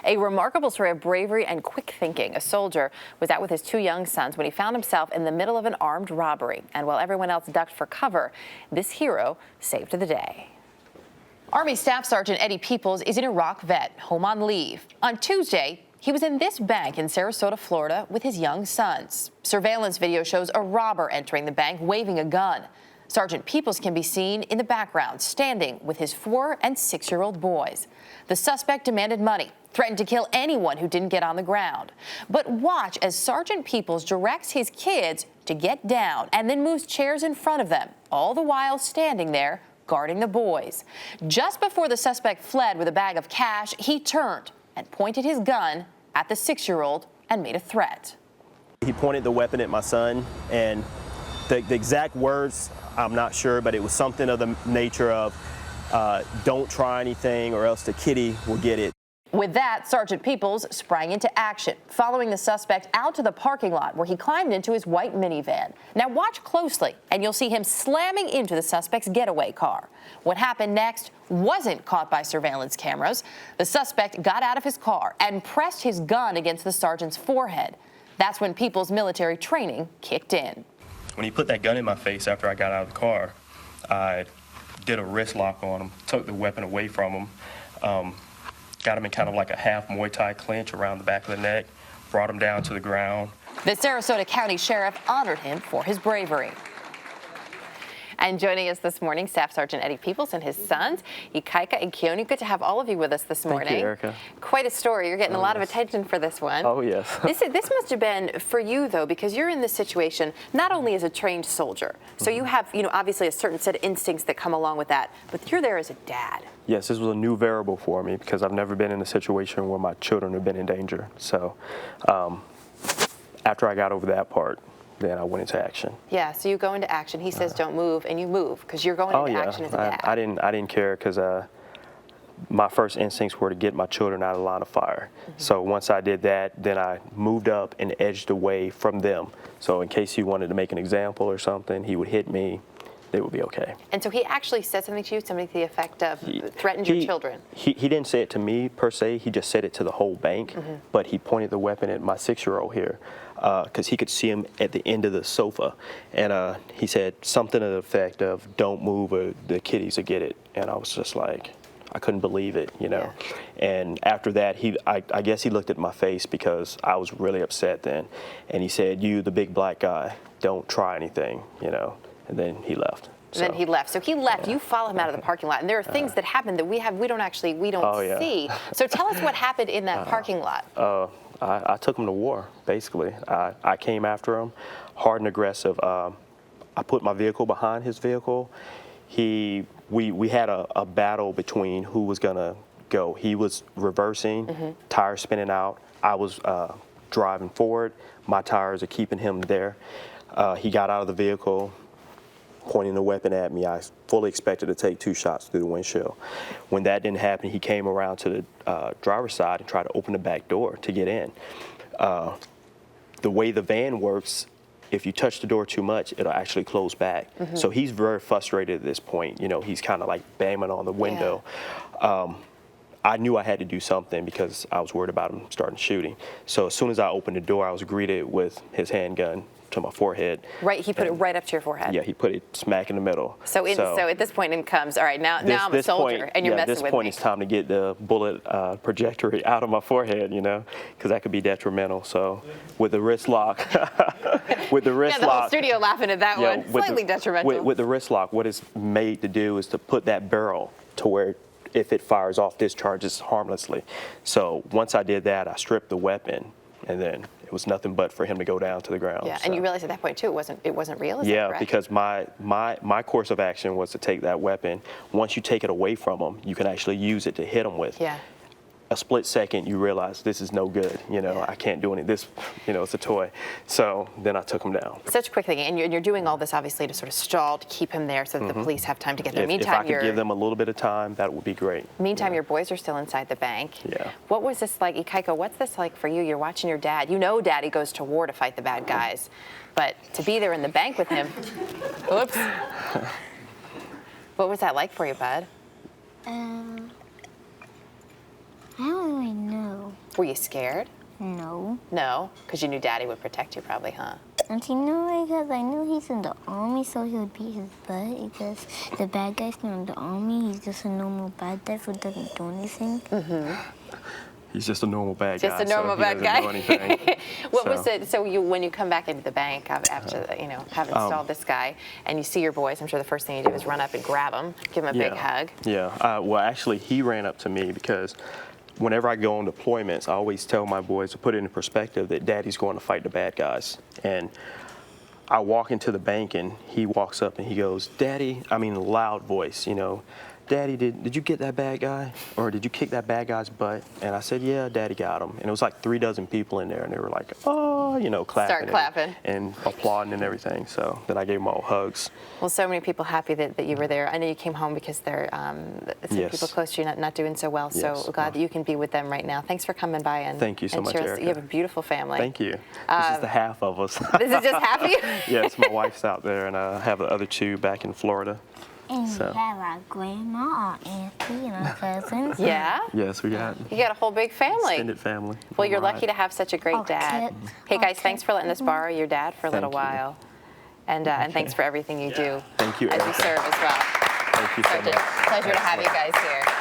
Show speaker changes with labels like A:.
A: A remarkable story of bravery and quick thinking. A soldier was out with his 2 young sons when he found himself in the middle of an armed robbery. And while everyone else ducked for cover, this hero saved the day. Army Staff Sergeant Eddie Peoples is an Iraq vet, home on leave. On Tuesday, he was in this bank in Sarasota, Florida, with his young sons. Surveillance video shows a robber entering the bank waving a gun. Sergeant Peoples can be seen in the background, standing with his 4- and 6-year-old boys. The suspect demanded money, threatened to kill anyone who didn't get on the ground. But watch as Sergeant Peoples directs his kids to get down and then moves chairs in front of them, all the while standing there guarding the boys. Just before the suspect fled with a bag of cash, he turned and pointed his gun at the 6-year-old and made a threat.
B: He pointed the weapon at my son, and the exact words, I'm not sure, but it was something of the nature of, don't try anything or else the kitty will get it.
A: With that, Sergeant Peoples sprang into action, following the suspect out to the parking lot where he climbed into his white minivan. Now watch closely, and you'll see him slamming into the suspect's getaway car. What happened next wasn't caught by surveillance cameras. The suspect got out of his car and pressed his gun against the sergeant's forehead. That's when Peoples' military training kicked in.
C: When he put that gun in my face after I got out of the car, I did a wrist lock on him, took the weapon away from him, got him in kind of like a half Muay Thai clinch around the back of the neck, brought him down to the ground.
A: The Sarasota County Sheriff honored him for his bravery. And joining us this morning, Staff Sergeant Eddie Peoples and his sons, Ikaika and Keone. Good to have all of you with us this morning.
D: Thank you, Erica.
A: Quite a story. You're getting a lot of attention for this one.
D: Oh, yes.
A: This must have been for you, though, because you're in this situation not only as a trained soldier, so you have, obviously a certain set of instincts that come along with that, but you're there as a dad.
D: Yes, this was a new variable for me because I've never been in a situation where my children have been in danger. So after I got over that part, then I went into action.
A: Yeah, so you go into action. He says don't move, and you move because you're going into action as a dad.
D: I didn't care because my first instincts were to get my children out of the line of fire. So once I did that, then I moved up and edged away from them. So in case he wanted to make an example or something, he would hit me. It would be okay. And
A: so he actually said something to you, something to the effect of threatened your children?
D: He didn't say it to me per se, he just said it to the whole bank, but he pointed the weapon at my 6-year-old here because he could see him at the end of the sofa. And he said something to the effect of, don't move or the kitties will get it. And I was just like, I couldn't believe it, Yeah. And after that, I guess he looked at my face because I was really upset then. And he said, you, the big black guy, don't try anything, And then he left.
A: And then he left. So he left. You follow him out of the parking lot, and there are things that happen that we don't see. So tell us what happened in that parking lot.
D: I took him to war, basically. I came after him, hard and aggressive. I put my vehicle behind his vehicle. We had a battle between who was gonna go. He was reversing, tires spinning out. I was driving forward. My tires are keeping him there. He got out of the vehicle, pointing the weapon at me. I fully expected to take 2 shots through the windshield. When that didn't happen, he came around to the driver's side and tried to open the back door to get in. The way the van works, if you touch the door too much, it'll actually close back. So he's very frustrated at this point. He's kind of like banging on the window. Yeah. I knew I had to do something because I was worried about him starting shooting. So as soon as I opened the door, I was greeted with his handgun to my forehead.
A: Right, he put it right up to your forehead.
D: Yeah, he put it smack in the middle.
A: So at this point in comes, all right, now I'm a soldier and you're messing with me.
D: At this point it's time to get the bullet trajectory out of my forehead, because that could be detrimental. So with the wrist lock,
A: the whole studio laughing at that one, slightly detrimental.
D: With the wrist lock, what it's made to do is to put that barrel to where if it fires off, discharges harmlessly. So once I did that, I stripped the weapon, and then it was nothing but for him to go down to the ground.
A: Yeah, and you realized at that point too, it wasn't real. Is that correct?
D: Because my course of action was to take that weapon. Once you take it away from him, you can actually use it to hit him with.
A: Yeah.
D: A split second, you realize this is no good. I can't do anything. This, it's a toy. So then I took him down.
A: Such a quick thing, and you're doing all this obviously to sort of stall, to keep him there so that the police have time to get there. Meantime,
D: if I could give them a little bit of time, that would be great.
A: Meantime, your boys are still inside the bank.
D: Yeah.
A: What was this like, Ikaika? What's this like for you? You're watching your dad. Daddy goes to war to fight the bad guys, but to be there in the bank with him. Oops. What was that like for you, bud?
E: I don't really know.
A: Were you scared?
E: No.
A: No, because you knew Daddy would protect you probably, huh?
E: And you know, because I knew he's in the army, so he would beat his butt. Because the bad guy's not in the army, he's just a normal bad guy who doesn't do anything.
D: He's just a normal bad guy.
A: Just a normal
D: so he
A: bad
D: doesn't
A: guy.
D: do anything.
A: What was it? So when you come back into the bank after have installed this guy, and you see your boys, I'm sure the first thing you do is run up and grab him, give him a big hug.
D: Yeah. Well, actually, he ran up to me because whenever I go on deployments, I always tell my boys to put it in perspective that Daddy's going to fight the bad guys. And I walk into the bank and he walks up and he goes, Daddy, I mean, loud voice, Daddy, did you get that bad guy? Or did you kick that bad guy's butt? And I said, yeah, Daddy got him. And it was like 3 dozen people in there and they were like, oh, clapping.
A: Start clapping.
D: And applauding and everything. So then I gave them all hugs.
A: Well, so many people happy that you were there. I know you came home because there some
D: Yes.
A: people close to you not doing so well.
D: Yes.
A: So glad that you can be with them right now. Thanks for coming by and
D: Thank you so much,
A: share us.
D: Erica.
A: You have a beautiful family.
D: Thank you. This is the half of us.
A: This is just happy.
D: Yes, my wife's out there and I have the other 2 back in Florida.
E: And
D: So.
E: we have our grandma, our auntie, and our cousins.
A: Yeah.
D: Yes, we got
A: You got a whole big family.
D: extended family.
A: Well, you're
D: All right.
A: lucky to have such a great
E: Oh,
A: dad.
E: kids.
A: Hey guys,
E: Oh,
A: thanks for letting us borrow your dad for a little
D: Thank you.
A: while, and thanks for everything you do
D: Thank you,
A: as you
D: Erica.
A: serve as well.
D: Thank you so
A: Such a
D: much.
A: pleasure to have you guys here.